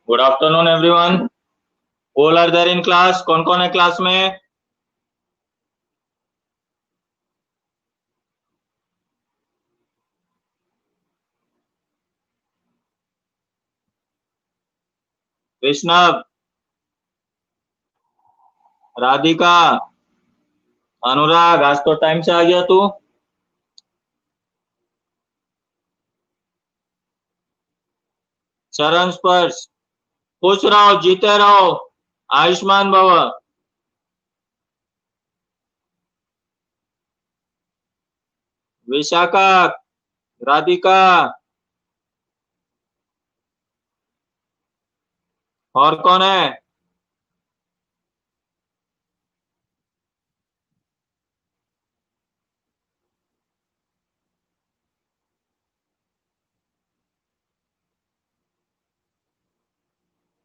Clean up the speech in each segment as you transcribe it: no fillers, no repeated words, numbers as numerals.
Good afternoon everyone. All are there in class? कौन कौन है क्लास में? वैष्णव, राधिका, अनुराग, आज तो टाइम से आ गया तू। चरण स्पर्श, खुश रहो, जीते रहो, आयुष्मान भव। विशाखा, राधिका, और कौन है?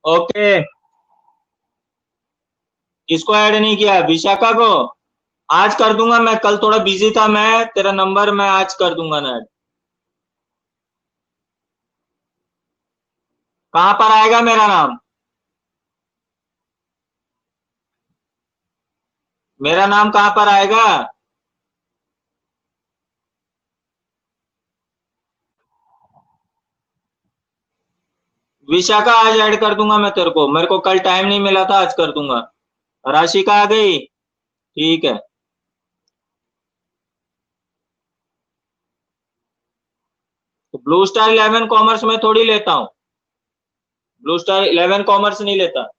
ओके, किसको ऐड नहीं किया? विशाखा को आज कर दूंगा मैं, कल थोड़ा बिजी था मैं, तेरा नंबर मैं आज कर दूंगा ना। कहां पर आएगा मेरा नाम? मेरा नाम कहां पर आएगा? विशाखा आज ऐड कर दूंगा मैं तेरे को, मेरे को कल टाइम नहीं मिला था, आज कर दूंगा। राशिका आ गई? ठीक है। तो ब्लू स्टार 11 कॉमर्स में थोड़ी लेता हूँ, ब्लू स्टार 11 कॉमर्स नहीं लेता।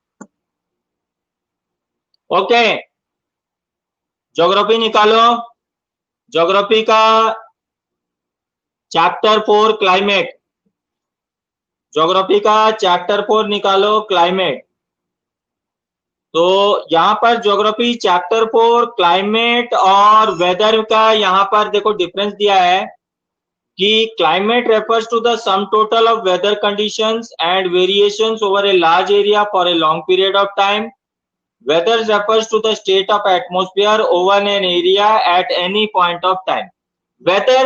ओके, ज्योग्राफी निकालो। ज्योग्राफी का चैप्टर 4 क्लाइमेट, ज्योग्राफी का चैप्टर 4 निकालो, क्लाइमेट। तो यहाँ पर ज्योग्राफी चैप्टर 4 क्लाइमेट और वेदर का यहाँ पर देखो डिफरेंस दिया है कि climate refers to the sum total of weather conditions and variations over a large area for a long period of time. Weather refers to the state of atmosphere over an area at any point of time. Weather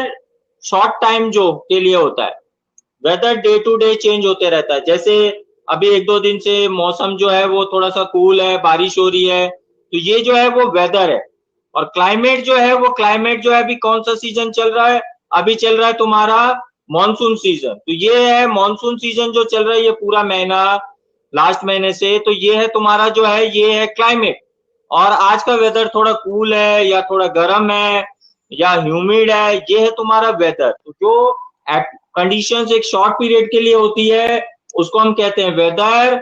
short time जो के लिए होता है, weather day to day change होते रहता है। जैसे अभी एक दो दिन से मौसम जो है वो थोड़ा सा कूल है, बारिश हो रही है, तो ये जो है वो वेदर है। और क्लाइमेट जो है वो क्लाइमेट जो है अभी कौन सा सीजन चल रहा है? अभी चल रहा है तुम्हारा मॉनसून सीजन। तो ये है मॉनसून सीजन जो चल रहा है ये पूरा महीना, लास्ट महीने से, तो ये है तुम्हारा जो है ये है क्लाइमेट। और आज का वेदर थोड़ा कूल है या थोड़ा गर्म है या ह्यूमिड है, ये है तुम्हारा वेदर। तो जो कंडीशंस एक शॉर्ट पीरियड के लिए होती है उसको हम कहते हैं वेदर,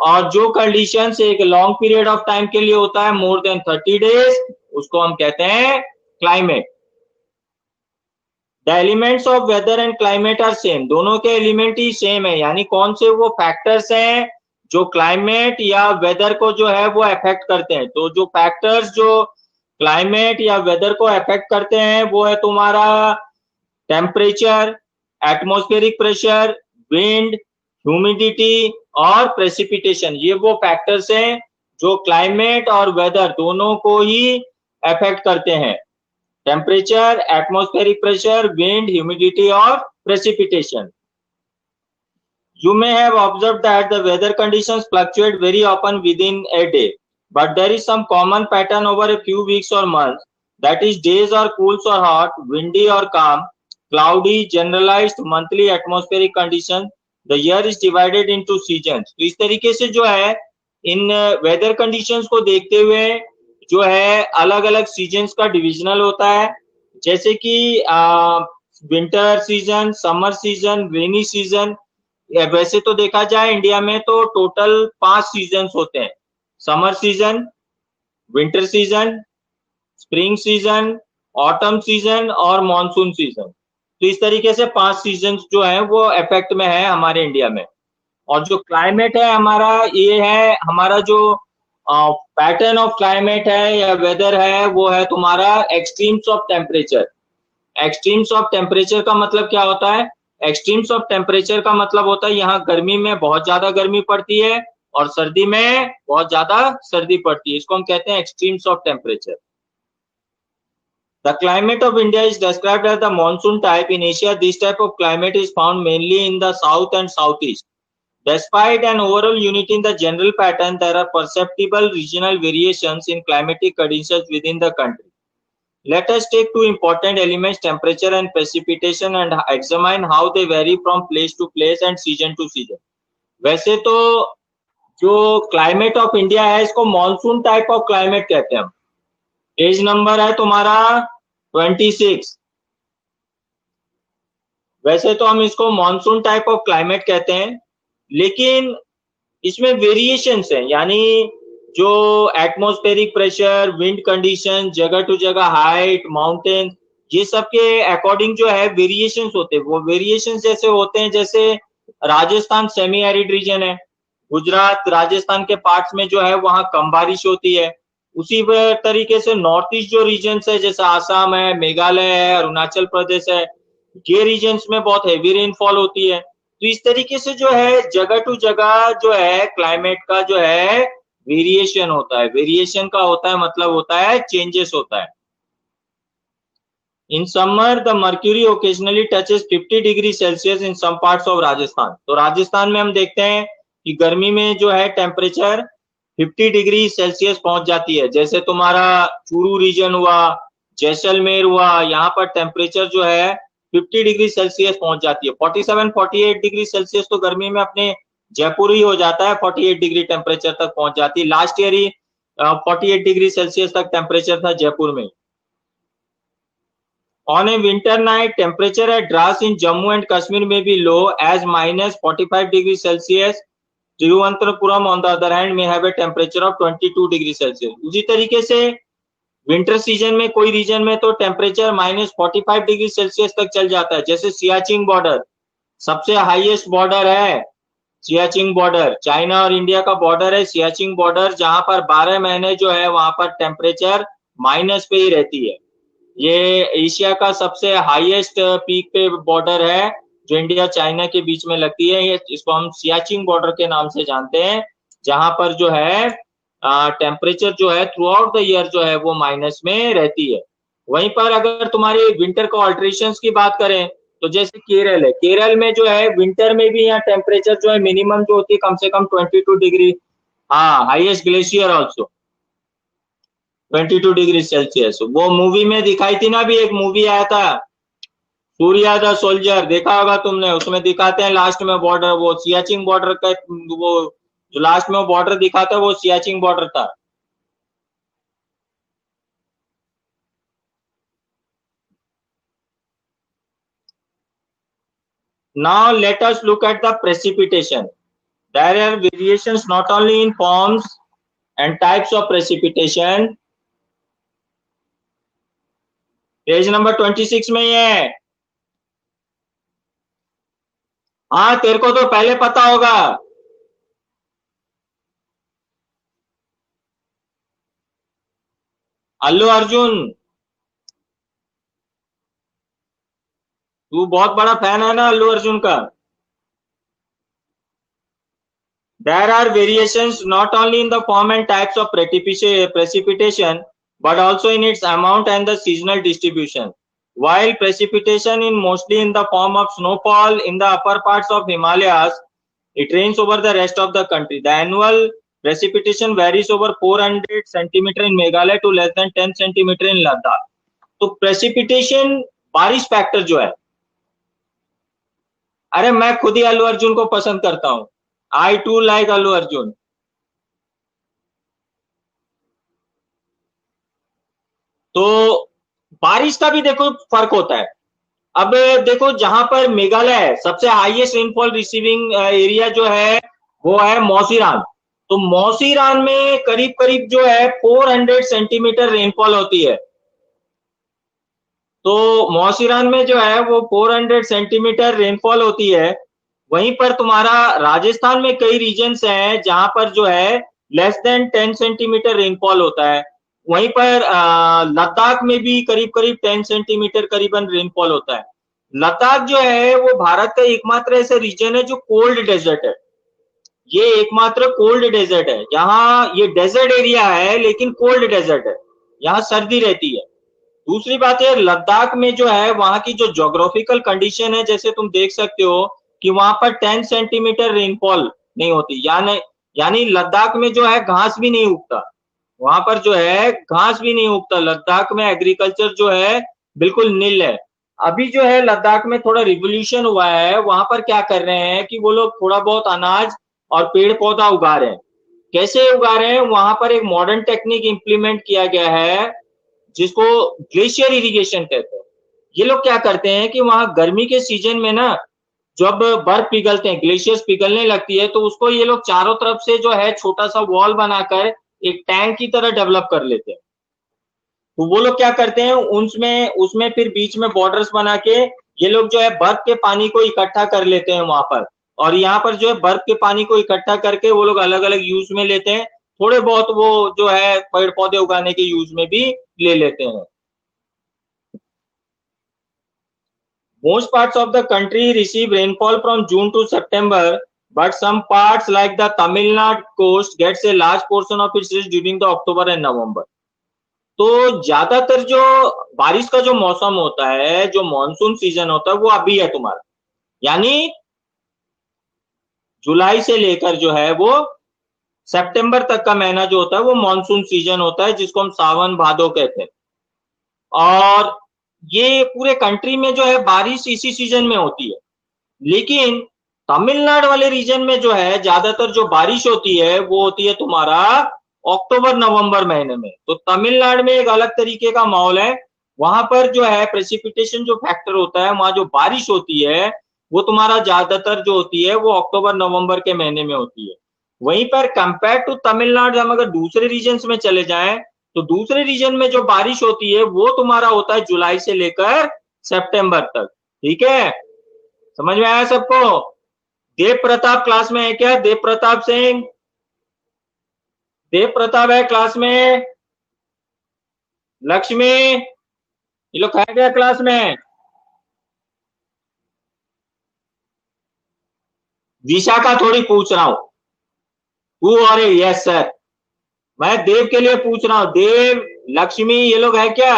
और जो कंडीशंस एक लॉन्ग पीरियड ऑफ टाइम के लिए होता है, मोर देन 30 डेज, उसको हम कहते हैं climate. The elements of weather and climate are same, दोनों के एलिमेंट ही सेम है। यानी कौन से वो फैक्टर्स हैं जो क्लाइमेट या वेदर को जो है वो अफेक्ट करते हैं? तो जो फैक्टर्स जो क्लाइमेट या वेदर को अफेक्ट करते हैं वो है तुम्हारा temperature, atmospheric pressure, wind, humidity और प्रेसिपिटेशन। ये वो फैक्टर्स हैं जो क्लाइमेट और वेदर दोनों को ही अफेक्ट करते हैं। Temperature, atmospheric pressure, wind, humidity और precipitation. You may have observed that the weather conditions fluctuate very often within a day, but there is some common pattern over a few weeks or months. That is, days are cool or hot, windy or calm, cloudy, generalized monthly atmospheric conditions. The year is divided into seasons. तो इस तरीके से जो है इन weather conditions को देखते हुए जो है अलग अलग सीजन्स का डिविजनल होता है। जैसे कि winter season, summer season, rainy season. वैसे तो देखा जाए इंडिया में तो टोटल 5 सीजन्स होते हैं, summer season, winter season, spring season, autumn season और मॉनसून सीजन। तो इस तरीके से 5 सीजन्स जो है वो इफेक्ट में है हमारे इंडिया में। और जो क्लाइमेट है हमारा, ये है हमारा जो पैटर्न ऑफ क्लाइमेट है या वेदर है, वो है तुम्हारा extremes of temperature. Extremes of temperature का मतलब क्या होता है? एक्सट्रीम्स ऑफ टेम्परेचर का मतलब होता है यहाँ गर्मी में बहुत ज्यादा गर्मी पड़ती है और सर्दी में बहुत ज्यादा सर्दी पड़ती है, इसको हम कहते हैं extremes of temperature. The climate of India is described as the monsoon type. In Asia, this type of climate is found mainly in the south and southeast. Despite an overall unity in the general pattern, there are perceptible regional variations in climatic conditions within the country. Let us take two important elements, temperature and precipitation, and examine how they vary from place to place and season to season. वैसे तो जो climate of India है इसको monsoon type of climate कहते हैं हम। Page number है तुम्हारा 26। वैसे तो हम इसको मॉनसून टाइप ऑफ क्लाइमेट कहते हैं, लेकिन इसमें वेरिएशंस हैं, यानी जो एटमॉस्फेरिक प्रेशर, विंड कंडीशन, जगह टू जगह हाइट, माउंटेन, ये सब के अकॉर्डिंग जो है वेरिएशंस होते हैं। वो वेरिएशंस जैसे होते हैं, जैसे राजस्थान सेमी एरिड रीजन है, गुजरात राजस्थान के पार्ट्स में जो है वहां कम बारिश होती है। उसी तरीके से नॉर्थ ईस्ट जो रीजन्स है, जैसे आसाम है, मेघालय है, अरुणाचल प्रदेश है, ये रीजन्स में बहुत हेवी रेनफॉल होती है। तो इस तरीके से जो है जगह टू जगह जो है क्लाइमेट का जो है वेरिएशन होता है। वेरिएशन का होता है मतलब होता है चेंजेस होता है। In summer the mercury occasionally touches 50 degree Celsius in some parts of Rajasthan. तो राजस्थान में हम देखते हैं कि गर्मी में जो है टेम्परेचर 50 डिग्री सेल्सियस पहुंच जाती है। जैसे तुम्हारा चूरू रीजन हुआ, जैसलमेर हुआ, यहाँ पर टेम्परेचर जो है 50 डिग्री सेल्सियस पहुंच जाती है। 47-48 डिग्री सेल्सियस तो गर्मी में अपने जयपुर ही हो जाता है, 48 डिग्री टेम्परेचर तक पहुंच जाती है। लास्ट ईयर ही 48 डिग्री सेल्सियस तक टेम्परेचर था जयपुर में। On a winter night, temperature at Dras in Jammu and Kashmir may be low as -45 degrees Celsius. Tiruvananthapuram on the other hand may have a temperature of 22 degrees Celsius. उसी तरीके से winter season में कोई reason में तो temperature -45 degree Celsius तक चल जाता है। जैसे सियाचिन बॉर्डर सबसे हाईएस्ट बॉर्डर है, सियाचिन बॉर्डर चाइना और इंडिया का बॉर्डर है। सियाचिन बॉर्डर जहां पर 12 महीने जो है वहां पर टेम्परेचर माइनस पे ही रहती है। ये एशिया का सबसे हाईएस्ट पीक पे बॉर्डर है जो इंडिया चाइना के बीच में लगती है। ये इसको हम सियाचिन बॉर्डर के नाम से जानते हैं, जहां पर जो है टेम्परेचर जो है थ्रू आउट द ईयर जो है वो माइनस में रहती है। वहीं पर अगर तुम्हारी विंटर का ऑल्ट्रेशंस की बात करें तो जैसे केरल है, केरल में जो है विंटर में भी यहाँ टेम्परेचर जो है मिनिमम जो होती है कम से कम 22 डिग्री, हाँ highest glacier also 22 degree Celsius. वो मूवी में दिखाई थी ना, भी एक मूवी आया था सूर्या द सोल्जर, देखा होगा तुमने। उसमें दिखाते हैं लास्ट में बॉर्डर, वो सियाचिन बॉर्डर का, वो जो लास्ट में वो बॉर्डर दिखाता है वो सियाचिन बॉर्डर था। Now let us look at the precipitation. There are variations not only in forms and types of precipitation. Page number 26 में ये है। हाँ तेरे को तो पहले पता होगा। अल्लू अर्जुन, तू बहुत बड़ा फैन है ना अल्लू अर्जुन का। There are variations not only in the form and types of precipitation, but also in its amount and the seasonal distribution. While precipitation is mostly in the form of snowfall in the upper parts of Himalayas, it rains over the rest of the country. The annual precipitation varies over 400 centimeter in Meghalaya to less than 10 centimeter in Ladakh. तो precipitation बारिश factor जो है, अरे मैं खुद ही अल्लू अर्जुन को पसंद करता हूं। I too like Allu Arjun. तो बारिश का भी देखो फर्क होता है। अब देखो जहां पर मेघालय है, सबसे हाईएस्ट रेनफॉल रिसीविंग एरिया जो है वो है मौसीरान। तो मौसीरान में करीब करीब जो है 400 सेंटीमीटर रेनफॉल होती है। तो मौसीरान में जो है वो 400 सेंटीमीटर रेनफॉल होती है। वहीं पर तुम्हारा राजस्थान में कई रीजन्स हैं जहां पर जो है लेस देन 10 सेंटीमीटर रेनफॉल होता है। वहीं पर लद्दाख में भी करीब करीब 10 सेंटीमीटर करीबन रेनफॉल होता है। लद्दाख जो है वो भारत का एकमात्र ऐसा रीजन है जो कोल्ड डेजर्ट है। ये एकमात्र कोल्ड डेजर्ट है, यहाँ ये डेजर्ट एरिया है लेकिन कोल्ड डेजर्ट है, यहाँ सर्दी रहती है। दूसरी बात है लद्दाख में जो है वहां की जो ज्योग्राफिकल कंडीशन है, जैसे तुम देख सकते हो कि वहां पर 10 सेंटीमीटर रेनफॉल नहीं होती, यानी लद्दाख में जो है घास भी नहीं उगता, वहां पर जो है घास भी नहीं उगता। लद्दाख में एग्रीकल्चर जो है बिल्कुल नील है। अभी जो है लद्दाख में थोड़ा रिवोल्यूशन हुआ है, वहां पर क्या कर रहे हैं कि वो लोग थोड़ा बहुत अनाज और पेड़ पौधा उगा रहे हैं। कैसे उगा रहे हैं, वहां पर एक मॉडर्न टेक्निक इंप्लीमेंट किया गया है जिसको ग्लेशियर इरिगेशन कहते हैं। ये लोग क्या करते हैं कि वहां गर्मी के सीजन में ना, जब बर्फ पिघलते हैं, ग्लेशियर्स पिघलने लगती है, तो उसको ये लोग चारों तरफ से जो है छोटा सा वॉल बनाकर एक टैंक की तरह डेवलप कर लेते हैं। तो वो लोग क्या करते हैं, उसमें उसमें फिर बीच में बॉर्डर्स बना के ये लोग जो है बर्फ के पानी को इकट्ठा कर लेते हैं वहां पर, और यहाँ पर जो है बर्फ के पानी को इकट्ठा करके वो लोग अलग अलग यूज में लेते हैं। थोड़े बहुत वो जो है पेड़ पौधे उगाने के यूज में भी ले लेते हैं। Most parts of the country receive rainfall from June to September, but some parts like the Tamil Nadu coast gets a large portion of its rain during the October and November. तो ज्यादातर जो बारिश का जो मौसम होता है, जो मॉनसून सीजन होता है, वो अभी है तुम्हारा, यानी जुलाई से लेकर जो है वो सितंबर तक का महीना जो होता है वो मॉनसून सीजन होता है, जिसको हम सावन भादो कहते हैं। और ये पूरे कंट्री में जो है बारिश इसी सीजन में होती है, लेकिन तमिलनाडु वाले रीजन में जो है ज्यादातर जो बारिश होती है वो होती है तुम्हारा अक्टूबर नवंबर महीने में। तो तमिलनाडु में एक अलग तरीके का माहौल है, वहां पर जो है प्रेसिपिटेशन जो फैक्टर होता है, वहां जो बारिश होती है वो तुम्हारा ज्यादातर जो होती है वो अक्टूबर नवंबर के महीने में होती है। वहीं पर कंपेयर टू तमिलनाडु हम अगर दूसरे रीजन में चले जाएं, तो दूसरे रीजन में जो बारिश होती है वो तुम्हारा होता है जुलाई से लेकर सितंबर तक। ठीक है, समझ में आया सबको? देव प्रताप क्लास में है क्या? देव प्रताप सिंह, देव प्रताप है क्लास में? लक्ष्मी, ये लोग है क्या क्लास में? दिशा का थोड़ी पूछ रहा हूं, तू और यस सर, मैं देव के लिए पूछ रहा हूं। देव, लक्ष्मी, ये लोग है क्या?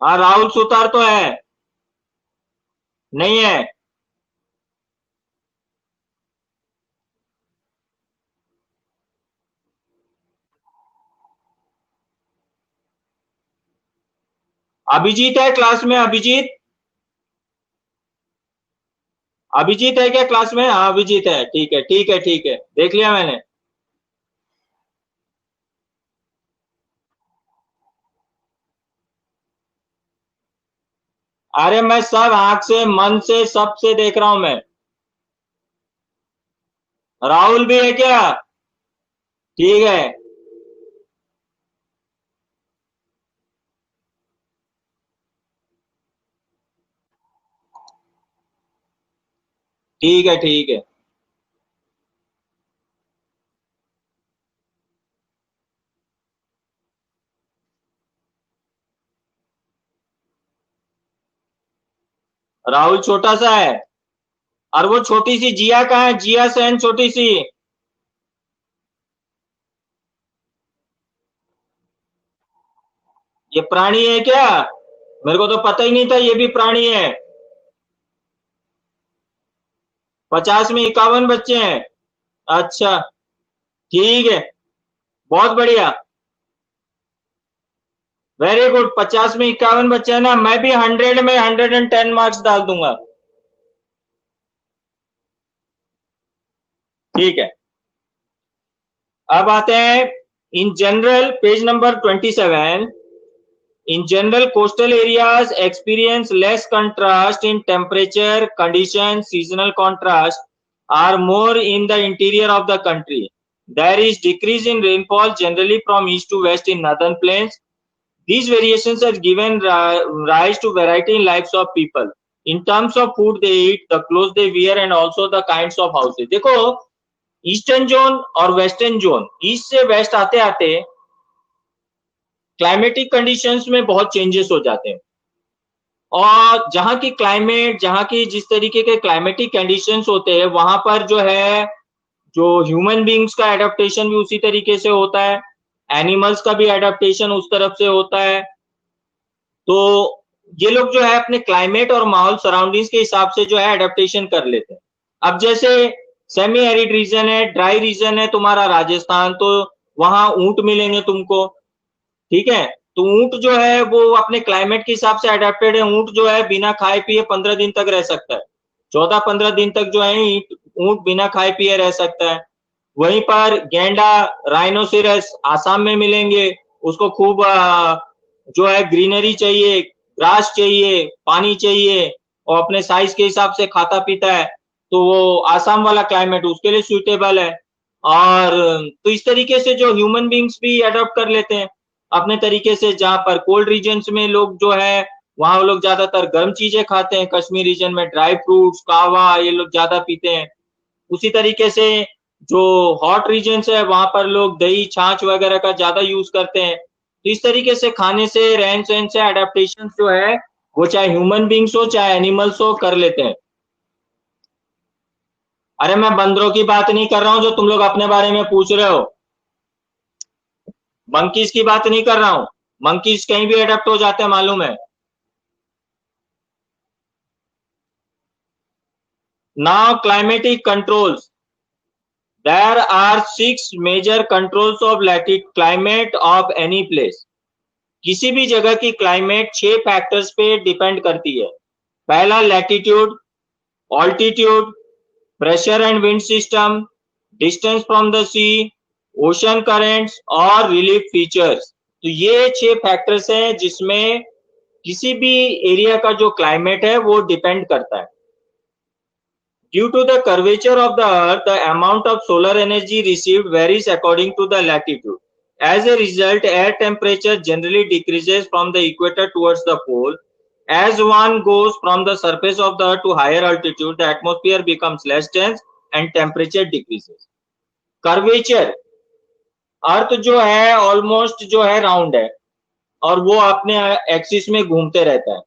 हाँ, राहुल सुतार तो है, नहीं है? अभिजीत है क्लास में? अभिजीत, अभिजीत है क्या क्लास में? हाँ अभिजीत है, ठीक है ठीक है ठीक है, देख लिया मैंने। अरे मैं सब आंख से मन से सबसे देख रहा हूं मैं। राहुल भी है क्या? ठीक है ठीक है ठीक है। राहुल छोटा सा है, और वो छोटी सी जिया कहाँ है? जिया सेन छोटी सी, ये प्राणी है क्या? मेरे को तो पता ही नहीं था ये भी प्राणी है। 50 में 51 बच्चे हैं? अच्छा, ठीक है, बहुत बढ़िया, वेरी गुड। 50 में 51 बच्चे हैं ना, मैं भी 100 में 110 मार्क्स डाल दूंगा। ठीक है, अब आते हैं in general, page number 27। In general, coastal areas experience less contrast in temperature conditions. Seasonal contrast are more in the interior of the country. There is decrease in rainfall generally from east to west in northern plains. These variations have given rise to variety in lives of people. In terms of food they eat, the clothes they wear, and also the kinds of houses. देखो, eastern zone और western zone, east से waste आते आते climatic conditions में बहुत changes हो जाते हैं। और जहाँ की क्लाइमेट, जहाँ की जिस तरीके के क्लाइमेटिक कंडीशंस होते हैं, वहां पर जो है जो ह्यूमन बींग्स का एडेप्टेशन भी उसी तरीके से होता है, एनिमल्स का भी एडेप्टेशन उस तरफ से होता है। तो ये लोग जो है अपने क्लाइमेट और माहौल सराउंडिंग्स के हिसाब से जो है एडेप्टेशन कर लेते हैं। अब जैसे सेमी एरिड रीजन है, ड्राई रीजन है तुम्हारा राजस्थान, तो वहां ऊंट मिलेंगे तुमको, ठीक है। तो ऊंट जो है वो अपने क्लाइमेट के हिसाब से अडेप्टेड है। ऊंट जो है बिना खाए पिए 15 दिन तक रह सकता है, 14-15 दिन तक जो है ऊंट बिना खाए पिए रह सकता है। वहीं पर गेंडा, राइनोसिरस आसाम में मिलेंगे, उसको खूब जो है ग्रीनरी चाहिए, ग्रास चाहिए, पानी चाहिए, और अपने साइज के हिसाब से खाता पीता है, तो वो आसाम वाला क्लाइमेट उसके लिए सूटेबल है। और तो इस तरीके से जो ह्यूमन बींग्स भी अडॉप्ट कर लेते हैं अपने तरीके से। जहां पर कोल्ड रीजन्स में लोग जो है वहां लोग ज्यादातर गर्म चीजें खाते हैं, कश्मीर रीजन में ड्राई फ्रूट्स, कावा ये लोग ज्यादा पीते हैं। उसी तरीके से जो हॉट रीजन्स है वहां पर लोग दही छाछ वगैरह का ज्यादा यूज करते हैं। तो इस तरीके से खाने से, रहन सहन से एडेप्टेशन जो है वो चाहे ह्यूमन बींग्स हो चाहे एनिमल्स हो कर लेते हैं। अरे मैं बंदरों की बात नहीं कर रहा हूं जो तुम लोग अपने बारे में पूछ रहे हो, मंकीज की बात नहीं कर रहा हूं। मंकीज कहीं भी अडेप्ट हो जाते हैं मालूम है। Now climatic controls, there are 6 major controls of latitude climate of any place। किसी भी जगह की क्लाइमेट 6 फैक्टर्स पे डिपेंड करती है। पहला latitude, altitude, pressure and wind system, distance from the sea, ocean currents और रिलीफ फीचर्स। तो ये 6 फैक्टर्स हैं जिसमें किसी भी एरिया का जो क्लाइमेट है वो डिपेंड करता है। Due to the curvature of the earth, the amount of solar energy received varies according to the latitude. As a result, air temperature generally decreases from the equator towards the pole. As one goes from the surface of the earth to higher altitude, the atmosphere becomes less dense and temperature decreases. Curvature, अर्थ जो है almost जो है round है और वो अपने axis में घूमते रहता है।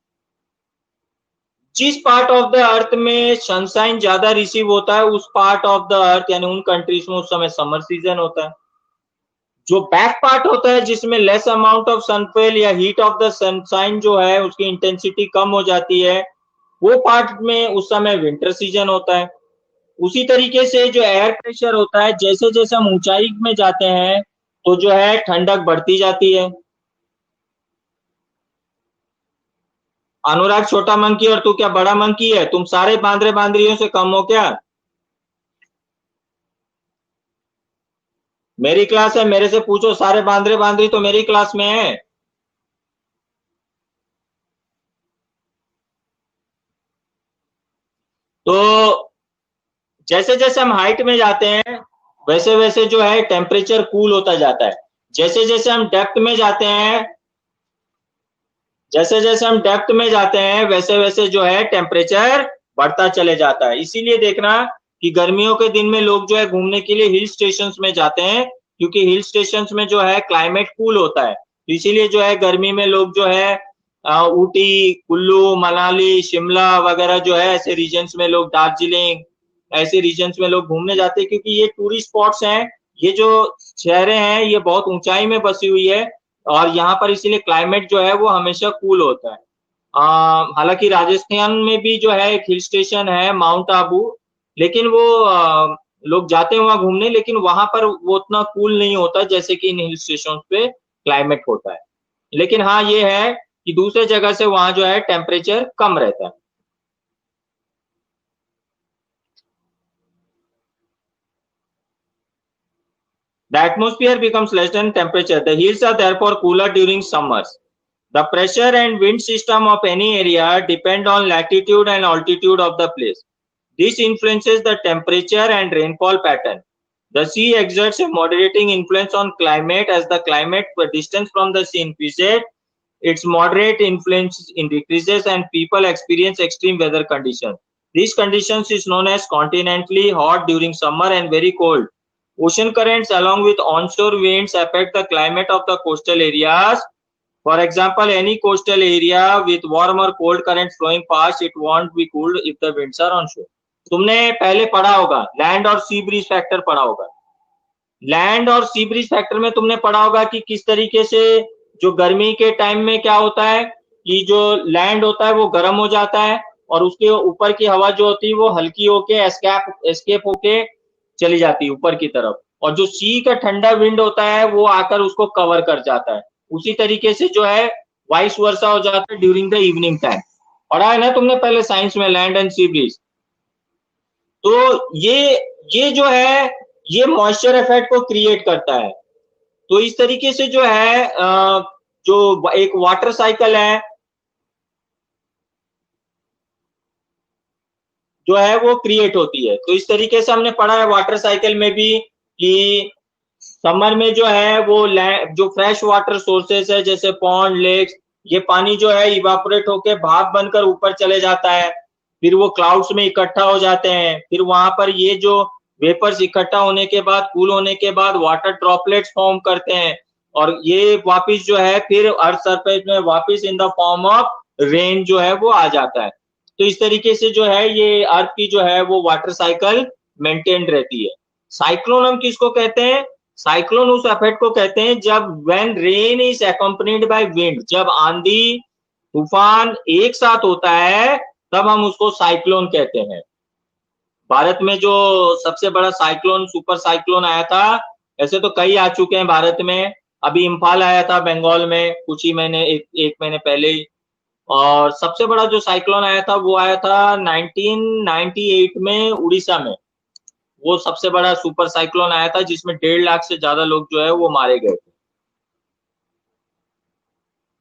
जिस पार्ट ऑफ द अर्थ में सनशाइन ज्यादा रिसीव होता है उस पार्ट ऑफ द अर्थ यानी उन कंट्रीज में उस समय समर सीजन होता है। जो बैक पार्ट होता है जिसमें लेस अमाउंट ऑफ सनफेल या हीट ऑफ द सनशाइन जो है उसकी इंटेंसिटी कम हो जाती है, वो पार्ट में उस समय विंटर सीजन होता है। उसी तरीके से जो एयर प्रेशर होता है, जैसे जैसे हम ऊंचाई में जाते हैं तो जो है ठंडक बढ़ती जाती है। अनुराग छोटा मंकी और तू क्या बड़ा मंकी है? तुम सारे बांदरे बांदरियों से कम हो क्या? मेरी क्लास है, मेरे से पूछो, सारे बांदरे बांदरी तो मेरी क्लास में है। तो जैसे जैसे हम हाइट में जाते हैं वैसे वैसे जो है टेम्परेचर कूल होता जाता है। जैसे जैसे हम डेप्थ में जाते हैं जैसे जैसे हम डेप्थ में जाते हैं वैसे वैसे जो है टेम्परेचर बढ़ता चले जाता है। इसीलिए देखना कि गर्मियों के दिन में लोग जो है घूमने के लिए हिल स्टेशंस में जाते हैं, क्योंकि हिल स्टेशंस में जो है क्लाइमेट कूल होता है। तो इसीलिए जो है गर्मी में लोग जो है ऊटी, कुल्लू, मनाली, शिमला वगैरह जो है ऐसे रीजन्स में लोग, दार्जिलिंग, ऐसे रीजन्स में लोग घूमने जाते हैं, क्योंकि ये टूरिस्ट स्पॉट्स हैं। ये जो शहरें हैं ये बहुत ऊंचाई में बसी हुई है और यहाँ पर इसीलिए क्लाइमेट जो है वो हमेशा कूल होता है। हालांकि राजस्थान में भी जो है एक हिल स्टेशन है माउंट आबू, लेकिन वो लोग जाते हैं वहां घूमने, लेकिन वहां पर वो उतना कूल नहीं होता जैसे कि इन हिल स्टेशन पे क्लाइमेट होता है। लेकिन हाँ ये है कि दूसरे जगह से वहां जो है टेम्परेचर कम रहता है। The atmosphere becomes less than temperature. The hills are therefore cooler during summers. The pressure and wind system of any area depend on latitude and altitude of the place. This influences the temperature and rainfall pattern. The sea exerts a moderating influence on climate. As the climate distance from the sea increases, its moderate influence decreases and people experience extreme weather conditions. These conditions is known as continentally hot during summer and very cold. Ocean currents along with onshore winds affect the climate of the coastal areas. For example, any coastal area with warm or cold currents flowing past, it won't be cooled if the winds are onshore. तुमने पहले पढ़ा होगा land और sea breeze factor पढ़ा होगा। Land और sea breeze factor में तुमने पढ़ा होगा कि किस तरीके से जो गर्मी के टाइम में क्या होता है कि जो लैंड होता है वो गर्म हो जाता है और उसके ऊपर की हवा जो होती है वो हल्की होके एस्केप होके चली जाती है ऊपर की तरफ, और जो सी का ठंडा विंड होता है वो आकर उसको कवर कर जाता है। उसी तरीके से जो है वाइस वर्सा हो जाता है ड्यूरिंग द इवनिंग टाइम। पढ़ा है ना तुमने पहले साइंस में, लैंड एंड सी ब्रीज। तो ये जो है ये मॉइस्चर इफेक्ट को क्रिएट करता है। तो इस तरीके से जो है जो एक वाटर साइकिल है जो है वो क्रिएट होती है। तो इस तरीके से हमने पढ़ा है वाटर साइकिल में भी कि समर में जो है वो जो फ्रेश वाटर सोर्सेस है जैसे पॉन्ड, लेक्स, ये पानी जो है इवापोरेट होके भाप बनकर ऊपर चले जाता है, फिर वो क्लाउड्स में इकट्ठा हो जाते हैं, फिर वहां पर ये जो वेपर्स इकट्ठा होने के बाद, कूल होने के बाद वाटर ड्रॉपलेट्स फॉर्म करते हैं, और ये वापिस जो है फिर अर्थ सरफेस में वापिस in the form of rain जो है वो आ जाता है। तो इस तरीके से जो है ये अर्थ की जो है वो वाटर साइकिल मेंटेन रहती है। साइक्लोन हम किसको कहते हैं? साइक्लोन उस इफेक्ट को कहते हैं जब when rain is accompanied by wind, जब आंधी तूफान एक साथ होता है तब हम उसको साइक्लोन कहते हैं। भारत में जो सबसे बड़ा साइक्लोन, सुपर साइक्लोन आया था, ऐसे तो कई आ चुके हैं भारत में, अभी इम्फाल आया था बंगाल में कुछ ही महीने, एक महीने पहले ही। और सबसे बड़ा जो साइक्लोन आया था वो आया था 1998 में उड़ीसा में। वो सबसे बड़ा सुपर साइक्लोन आया था जिसमें 1.5 लाख से ज्यादा लोग जो है वो मारे गए थे।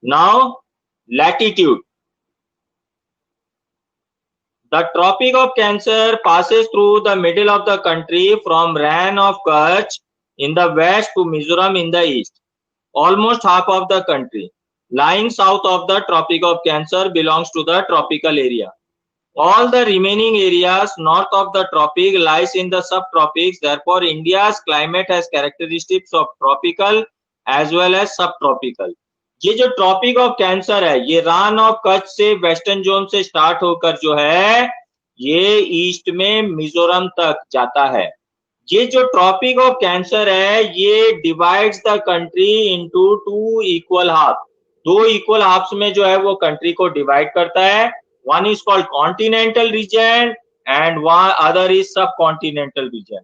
Now latitude. The Tropic of Cancer passes through the middle of the country from Rann of Kutch in the west to Mizoram in the east. Almost half of the country lying south of the Tropic of Cancer belongs to the tropical area. All the remaining areas north of the tropic lies in the subtropics. Therefore, India's climate has characteristics of tropical as well as subtropical. ये जो tropic of Cancer है ये रान of Kutch से western zone से start होकर जो है ये ईस्ट में मिजोरम तक जाता है। ये जो ट्रॉपिक ऑफ कैंसर है ये divides the country into 2 equal half, 2 equal halves में जो है वो कंट्री को डिवाइड करता है। One is called continental region and one other is subcontinental region.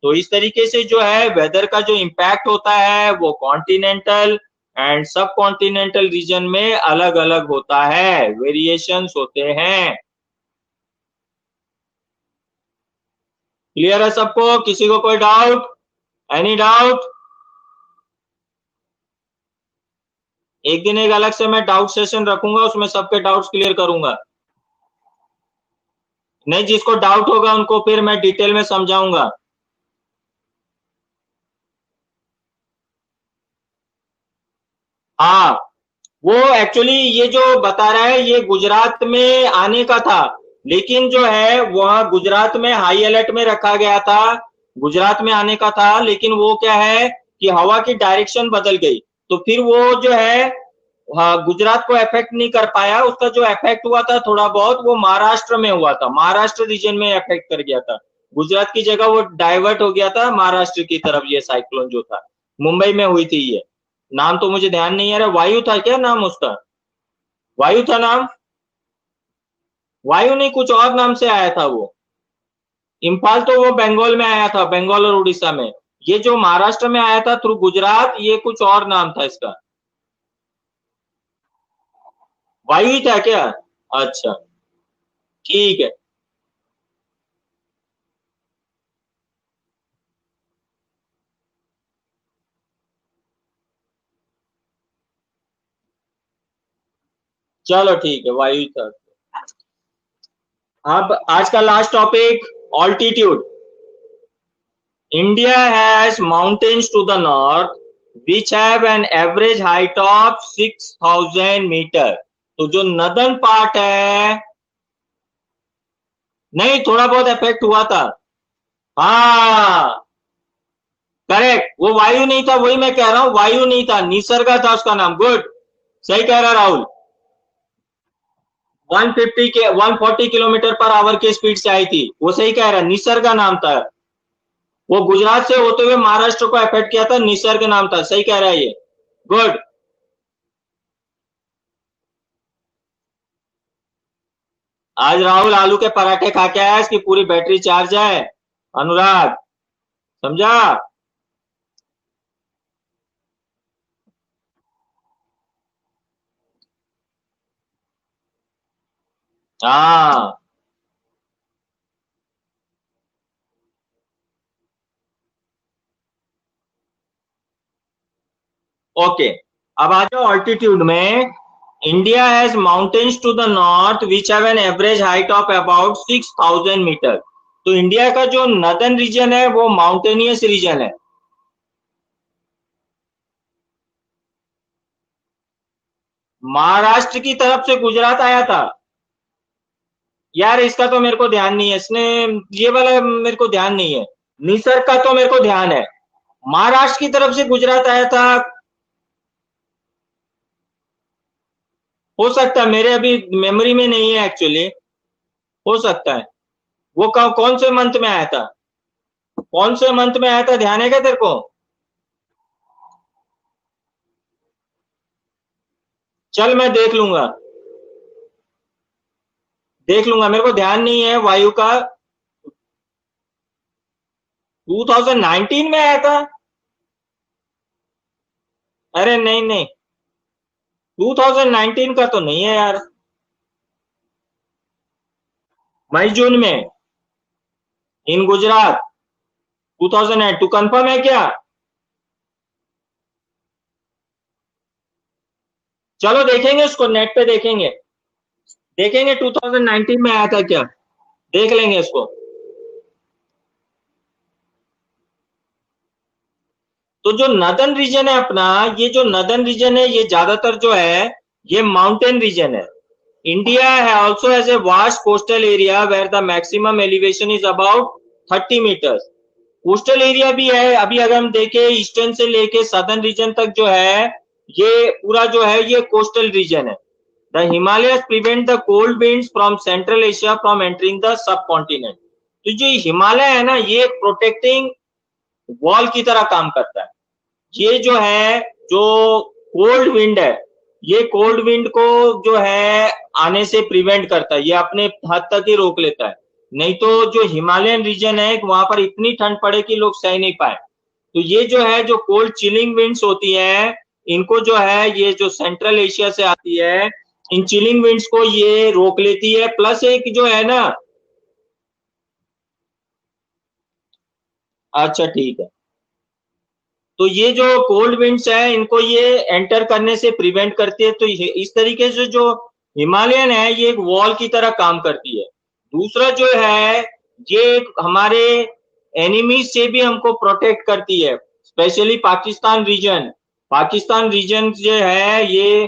तो इस तरीके से जो है वेदर का जो इम्पैक्ट होता है वो कॉन्टिनेंटल एंड सब कॉन्टिनेंटल रीजन में अलग अलग होता है, वेरिएशंस होते हैं। क्लियर है सबको? किसी को कोई डाउट? Any doubt? एक दिन एक अलग से मैं डाउट सेशन रखूंगा, उसमें सबके डाउट्स क्लियर करूंगा। नहीं, जिसको डाउट होगा उनको फिर मैं डिटेल में समझाऊंगा। हाँ, वो एक्चुअली ये जो बता रहा है ये गुजरात में आने का था, लेकिन जो है वह गुजरात में हाई अलर्ट में रखा गया था, गुजरात में आने का था, लेकिन वो क्या है कि हवा की डायरेक्शन बदल गई, तो फिर वो जो है गुजरात को इफेक्ट नहीं कर पाया। उसका जो इफेक्ट हुआ था थोड़ा बहुत वो महाराष्ट्र में हुआ था, महाराष्ट्र रीजन में इफेक्ट कर गया था, गुजरात की जगह वो डाइवर्ट हो गया था महाराष्ट्र की तरफ। ये साइक्लोन जो था मुंबई में हुई थी, ये नाम तो मुझे ध्यान नहीं आ रहा, वायु था क्या नाम उसका? वायु था नाम? वायु नहीं, कुछ और नाम से आया था वो। इम्फाल तो वो बंगाल में आया था, बंगाल और उड़ीसा में। ये जो महाराष्ट्र में आया था थ्रू गुजरात, ये कुछ और नाम था इसका। वायु ही था क्या? अच्छा, ठीक है। चलो ठीक है, वायु था। अब आज का last topic, altitude. India has mountains to the north which have an average height of 6000 metre. तो जो नदन पार्ट है, नहीं थोड़ा बहुत इफेक्ट हुआ था। हाँ करेक्ट, वो वायु नहीं था, वही मैं कह रहा हूं, वायु नहीं था, निसर्गा था उसका नाम। गुड, सही कह रहा राहुल। 150 के 140 किलोमीटर पर आवर की स्पीड से आई थी, वो सही कह रहा, निसर्गा नाम था। वो गुजरात से होते हुए महाराष्ट्र को अफेक्ट किया था, निसर्ग नाम था, सही कह रहा है ये। गुड। आज राहुल आलू के पराठे खा के आया, इसकी पूरी बैटरी चार्ज है। अनुराग, समझा? हाँ, ओके। अब आ जाओ ऑल्टीट्यूड में। India has mountains to the north which have an average height of about 6000 metre. तो इंडिया का जो नदर्न रीजन है वो माउंटेनियस रीजन है। महाराष्ट्र की तरफ से गुजरात आया था। यार इसका तो मेरे को ध्यान नहीं है, इसने ये वाला मेरे को ध्यान नहीं है। निसर्ग का तो मेरे को ध्यान है। महाराष्ट्र की तरफ से गुजरात आया था। हो सकता है, मेरे अभी मेमोरी में नहीं है एक्चुअली। हो सकता है। वो कौन से मंथ में आया था? कौन से मंथ में आया था, ध्यान है क्या तेरे को? चल मैं देख लूंगा। देख लूंगा, मेरे को ध्यान नहीं है वायु का। 2019 में आया था? अरे नहीं नहीं, 2019 का तो नहीं है यार। मई जून में इन गुजरात। 2008 टू कंफर्म है क्या? चलो देखेंगे उसको, नेट पे देखेंगे। देखेंगे 2019 में आया था क्या। देख लेंगे इसको। तो जो नदर्न रीजन है अपना, ये जो नदर्न रीजन है ये ज्यादातर जो है ये माउंटेन रीजन है। India also has a vast coastal area where the maximum elevation is about 30 meters। Coastal area भी है। अभी अगर हम देखें ईस्टर्न से लेके सदर्न रीजन तक जो है ये पूरा जो है ये कोस्टल रीजन है। The Himalaya prevent the cold winds from central Asia from entering the sub continent. तो जो हिमालय है ना ये प्रोटेक्टिंग वॉल की तरह काम करता है। ये जो है जो कोल्ड विंड है, ये कोल्ड विंड को जो है आने से प्रिवेंट करता है, ये अपने हद तक ही रोक लेता है। नहीं तो जो हिमालयन रीजन है वहां पर इतनी ठंड पड़े कि लोग सह नहीं पाए। तो ये जो है जो कोल्ड चिलिंग विंड्स होती है, इनको जो है ये जो सेंट्रल एशिया से आती है, इन चिलिंग विंड्स को ये रोक लेती है। प्लस एक जो है ना, अच्छा ठीक है। तो ये जो कोल्ड विंड्स है इनको ये एंटर करने से प्रिवेंट करती है। तो इस तरीके से जो हिमालयन है ये एक वॉल की तरह काम करती है। दूसरा जो है ये हमारे एनिमीज से भी हमको प्रोटेक्ट करती है, specially Pakistan region. Pakistan region जो है ये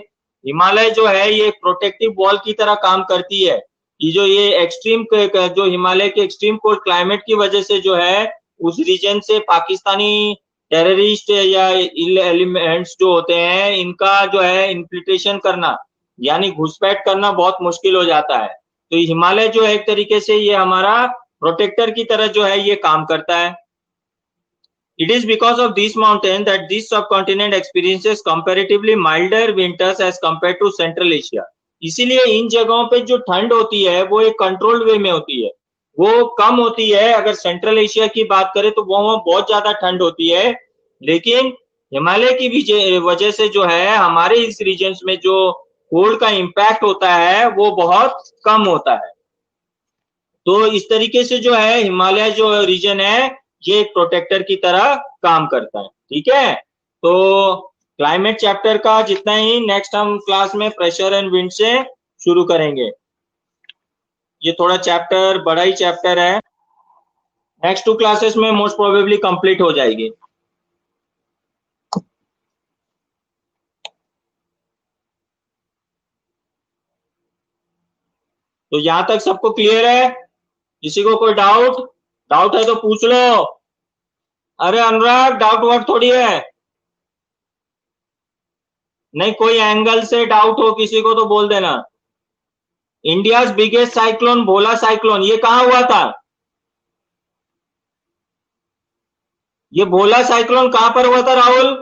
हिमालय जो है ये प्रोटेक्टिव वॉल की तरह काम करती है। कि जो ये एक्सट्रीम जो हिमालय के एक्सट्रीम कोल्ड क्लाइमेट की वजह से जो है उस रीजन से पाकिस्तानी टेररिस्ट या एलिमेंट्स जो होते हैं इनका जो है इन्फिल्ट्रेशन करना यानी घुसपैठ करना बहुत मुश्किल हो जाता है। तो हिमालय जो है एक तरीके से ये हमारा प्रोटेक्टर की तरह जो है ये काम करता है। It is because of this mountain that this subcontinent experiences comparatively milder winters as compared to Central Asia। इसीलिए इन जगहों पे जो ठंड होती है वो एक कंट्रोल्ड वे में होती है, वो कम होती है। अगर सेंट्रल एशिया की बात करें तो वो बहुत ज्यादा ठंड होती है। लेकिन हिमालय की भी वजह से जो है हमारे इस रीजन में जो कोल्ड का इम्पैक्ट होता है वो बहुत कम होता है। तो इस तरीके से जो है हिमालय जो रीजन है ये एक प्रोटेक्टर की तरह काम करता है। ठीक है, तो क्लाइमेट चैप्टर का जितना ही नेक्स्ट हम क्लास में प्रेशर एंड विंड से शुरू करेंगे। ये थोड़ा चैप्टर बड़ा ही चैप्टर है, नेक्स्ट 2 क्लासेस में मोस्ट प्रोबेबली कंप्लीट हो जाएगी। तो यहां तक सबको क्लियर है? किसी को कोई डाउट? डाउट है तो पूछ लो। अरे अनुराग डाउट वर्ड थोड़ी है। नहीं, कोई एंगल से डाउट हो किसी को तो बोल देना। इंडियाज बिगेस्ट साइक्लोन भोला साइक्लोन ये कहां हुआ था? ये भोला साइक्लोन कहां पर हुआ था राहुल?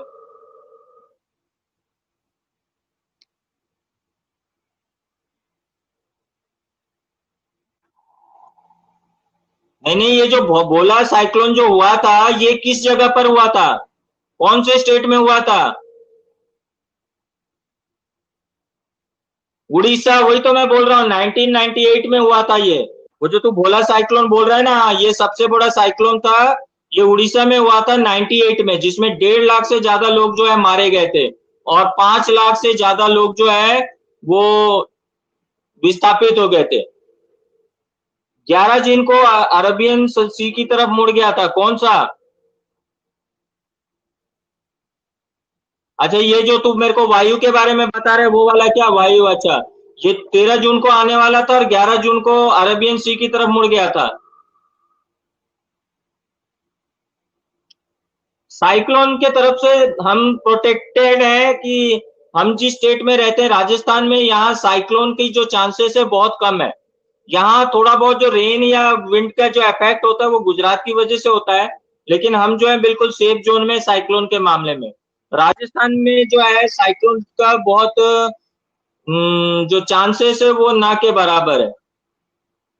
नहीं नहीं, ये जो भोला साइक्लोन जो हुआ था ये किस जगह पर हुआ था, कौन से स्टेट में हुआ था? उड़ीसा, वही तो मैं बोल रहा हूँ 1998 में हुआ था ये। वो जो तू भोला साइक्लोन बोल रहा है ना, ये सबसे बड़ा साइक्लोन था। ये उड़ीसा में हुआ था 98 में, जिसमें 1.5 लाख से ज्यादा लोग जो है मारे गए थे, और 5 लाख से ज्यादा लोग जो है वो विस्थापित हो गए थे। 11 जून को अरबियन सी की तरफ मुड़ गया था, कौन सा? अच्छा, ये जो तू मेरे को वायु के बारे में बता रहे वो वाला क्या वायु? अच्छा, ये 13 जून को आने वाला था और 11 जून को अरेबियन सी की तरफ मुड़ गया था। साइक्लोन के तरफ से हम प्रोटेक्टेड है कि हम जिस स्टेट में रहते हैं राजस्थान में, यहाँ साइक्लोन की जो चांसेस है बहुत कम है। यहाँ थोड़ा बहुत जो रेन या विंड का जो इफेक्ट होता है वो गुजरात की वजह से होता है, लेकिन हम जो है बिल्कुल सेफ जोन में साइक्लोन के मामले में। राजस्थान में जो है साइक्लोन का बहुत जो चांसेस है वो ना के बराबर है।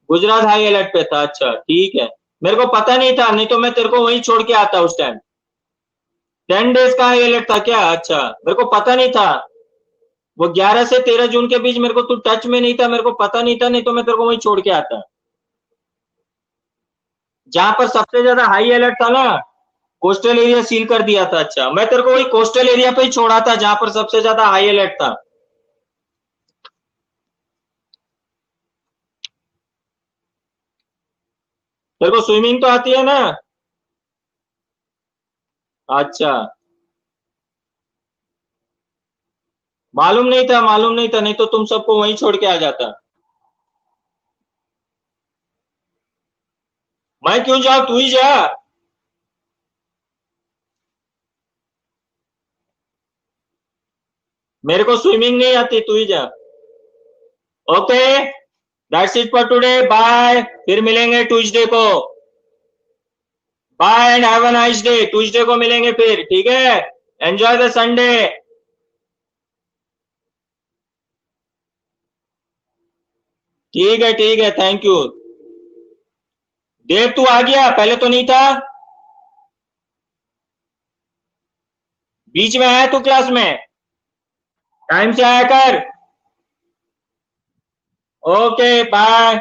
गुजरात हाई अलर्ट पे था, अच्छा ठीक है। मेरे को पता नहीं था, नहीं तो मैं तेरे को वहीं छोड़ के आता उस टाइम। 10 डेज का हाई अलर्ट था क्या? अच्छा, मेरे को पता नहीं था। वो 11 से 13 जून के बीच मेरे को तू टच में नहीं था, मेरे को पता नहीं था, नहीं तो मैं तेरे को वहीं छोड़ के आता। जहां पर सबसे ज्यादा हाई अलर्ट था ना, कोस्टल एरिया सील कर दिया था। अच्छा, मैं तेरे को वही कोस्टल एरिया पे ही छोड़ा था जहां पर सबसे ज्यादा हाई अलर्ट था। तेरे को स्विमिंग तो आती है ना? अच्छा, मालूम नहीं था, मालूम नहीं था, नहीं तो तुम सबको वहीं छोड़ के आ जाता। मैं क्यों जाऊं, तू ही जा। मेरे को स्विमिंग नहीं आती, तू ही जा। Okay, that's it for today, bye, फिर मिलेंगे ट्यूसडे को। Bye and have a nice day, Tuesday को मिलेंगे फिर, ठीक है? Enjoy the Sunday. ठीक है, थैंक यू। देव तू आ गया, पहले तो नहीं था। बीच में आया तू क्लास में, टाइम से आया कर। Okay, bye.